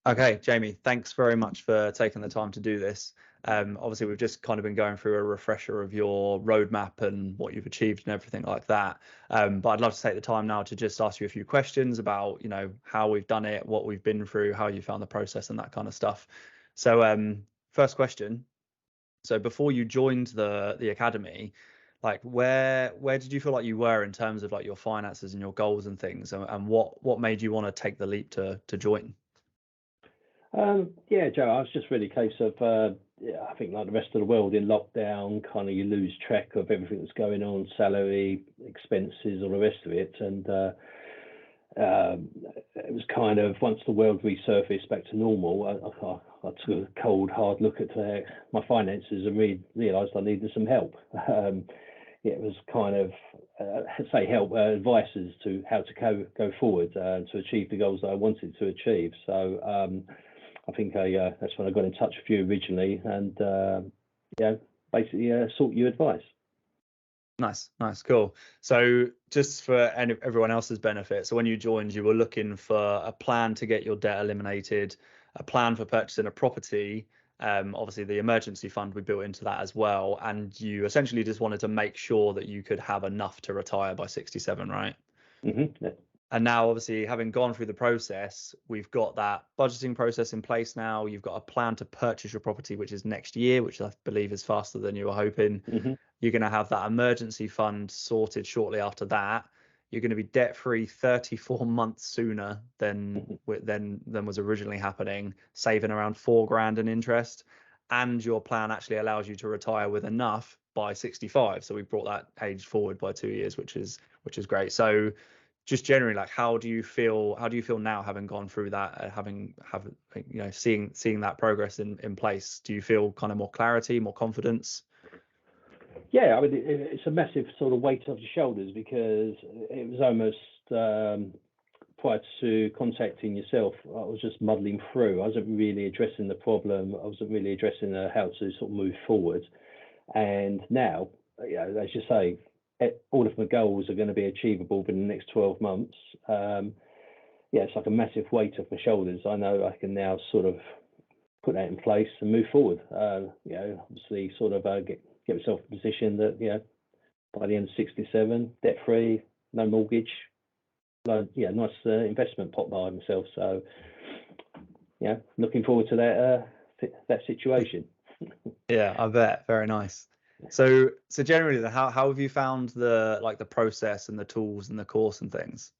Okay, Jamie, thanks very much for taking the time to do this. Obviously, we've just kind of been going through a refresher of your roadmap and what you've achieved and everything like that. But I'd love to take the time now to just ask you a few questions about, how we've done it, what we've been through, how you found the process, and that kind of stuff. So, first question. So, before you joined the academy, like where did you feel like you were in terms of like your finances and your goals and things, and what made you want to take the leap to join? Yeah, Joe, I was just really a case of, yeah, I think like the rest of the world in lockdown, kind of you lose track of everything that's going on, salary, expenses, all the rest of it. And it was kind of once the world resurfaced back to normal, I took a cold, hard look at my finances and realised I needed some help. Yeah, it was kind of say help advice as to how to go forward to achieve the goals that I wanted to achieve. So I think that's when I got in touch with you originally, and yeah, basically sought your advice. Nice, cool. So just for everyone else's benefit, so when you joined, you were looking for a plan to get your debt eliminated, a plan for purchasing a property, obviously the emergency fund we built into that as well, and you essentially just wanted to make sure that you could have enough to retire by 67, right? Yeah. And now, obviously, having gone through the process, we've got that budgeting process in place now. You've got a plan to purchase your property, which is next year, which I believe is faster than you were hoping. hmm You're going to have that emergency fund sorted shortly after that. You're going to be debt free 34 months sooner than was originally happening, saving around 4 grand in interest. And your plan actually allows you to retire with enough by 65. So we brought that age forward by 2 years, which is great. So just generally, like, how do you feel now, having gone through that, seeing that progress in place? Do you feel kind of more clarity, more confidence? Yeah, I mean, it's a massive sort of weight off your shoulders because it was almost prior to contacting yourself, I was just muddling through. I wasn't really addressing the problem. I wasn't really addressing how to sort of move forward. And now, as you say, all of my goals are going to be achievable within the next 12 months. Yeah, it's like a massive weight off my shoulders. I know I can now sort of put that in place and move forward. Obviously, sort of get myself in a position that by the end of 67, debt free, no mortgage, nice investment pot behind myself. So looking forward to that situation. Yeah, I bet. Very nice. So generally, how have you found the process and the tools and the course and things?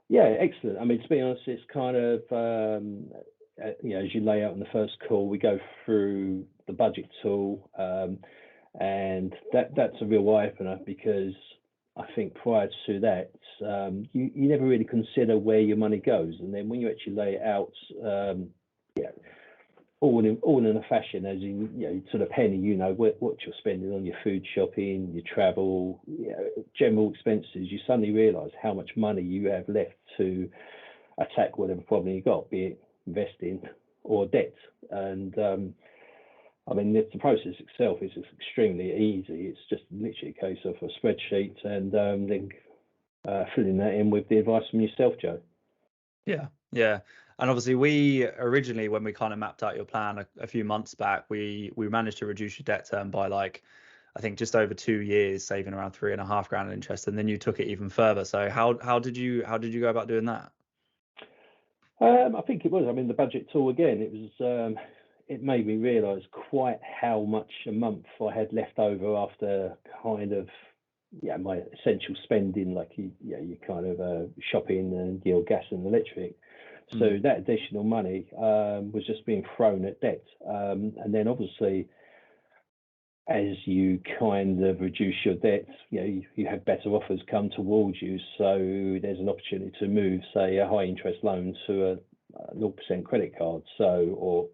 Yeah, excellent. I mean, to be honest, it's kind of as you lay out in the first call, we go through the budget tool, and that's a real eye opener because I think prior to that, you never really consider where your money goes, and then when you actually lay it out, all in a fashion, as in to the penny, what you're spending on your food shopping, your travel, general expenses, you suddenly realise how much money you have left to attack whatever problem you got, be it investing or debt. And I mean, the process itself is extremely easy. It's just literally a case of a spreadsheet and then filling that in with the advice from yourself, Joe. Yeah. And obviously, we originally, when we kind of mapped out your plan a few months back, we managed to reduce your debt term by, like, I think just over 2 years, saving around 3.5 grand in interest, and then you took it even further. So how did you go about doing that? I think it was. I mean, the budget tool again. It was. It made me realise quite how much a month I had left over after kind of my essential spending, like you kind of shopping and your gas and electric. So that additional money was just being thrown at debt, and then obviously, as you kind of reduce your debt, you have better offers come towards you. So there's an opportunity to move, say, a high interest loan to a 0% credit card, or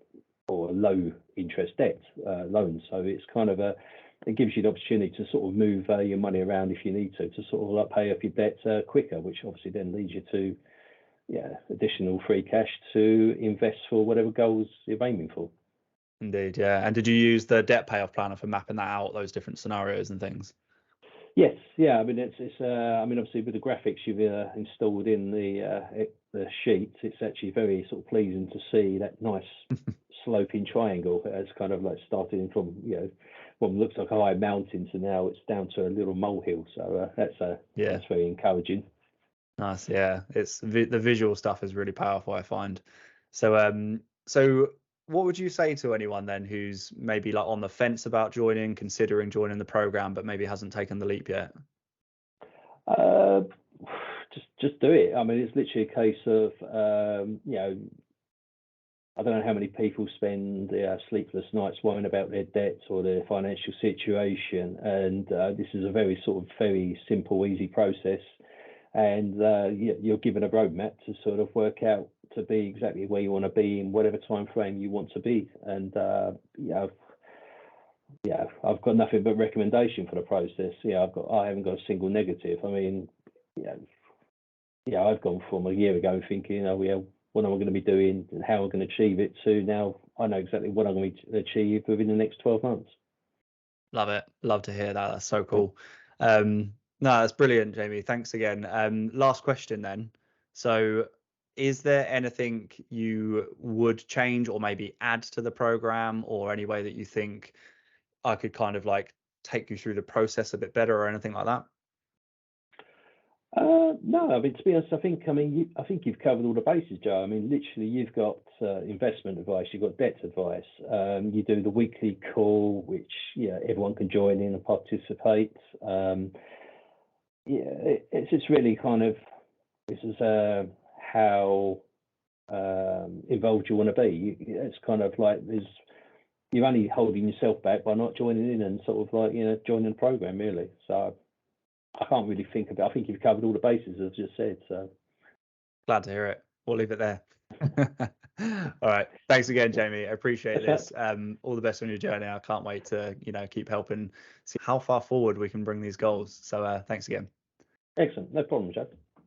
low interest debt loan. So it's kind of it gives you the opportunity to sort of move your money around if you need to sort of like pay off your debt quicker, which obviously then leads you to additional free cash to invest for whatever goals you're aiming for. Indeed, yeah. And did you use the debt payoff planner for mapping that out, those different scenarios and things? Yes, yeah. I mean, it's. I mean, obviously with the graphics you've installed in the sheets, it's actually very sort of pleasing to see that nice sloping triangle. It's kind of like starting from what looks like a high mountain to now it's down to a little molehill. So Yeah, that's very encouraging. nice. Yeah, it's the visual stuff is really powerful, I find. So what would you say to anyone then who's maybe like on the fence about joining, considering joining the program, but maybe hasn't taken the leap yet? Uh, just do it. I mean, it's literally a case of I don't know how many people spend sleepless nights worrying about their debts or their financial situation, and this is a very simple, easy process, and you're given a roadmap to sort of work out to be exactly where you want to be in whatever time frame you want to be, and I've got nothing but recommendation for the process. I haven't got a single negative. I mean, yeah, I've gone from a year ago thinking, oh yeah, what am I going to be doing and how am I going to achieve it, to now I know exactly what I'm going to achieve within the next 12 months. Love it. Love to hear that. That's so cool. No, that's brilliant, Jamie. Thanks again. Last question then. So, is there anything you would change or maybe add to the program, or any way that you think I could kind of like take you through the process a bit better or anything like that? No, I mean, to be honest, I think you've covered all the bases, Joe. I mean, literally, you've got investment advice, you've got debt advice. You do the weekly call, which everyone can join in and participate. It's really kind of, this is how involved you want to be. It's kind of like you're only holding yourself back by not joining in and sort of like joining the program, really. So I can't really think about. I think you've covered all the bases, as just said. So Glad to hear it. We'll leave it there. All right. Thanks again, Jamie. I appreciate this. All the best on your journey. I can't wait to, keep helping see how far forward we can bring these goals. So thanks again. Excellent. No problem, Jack.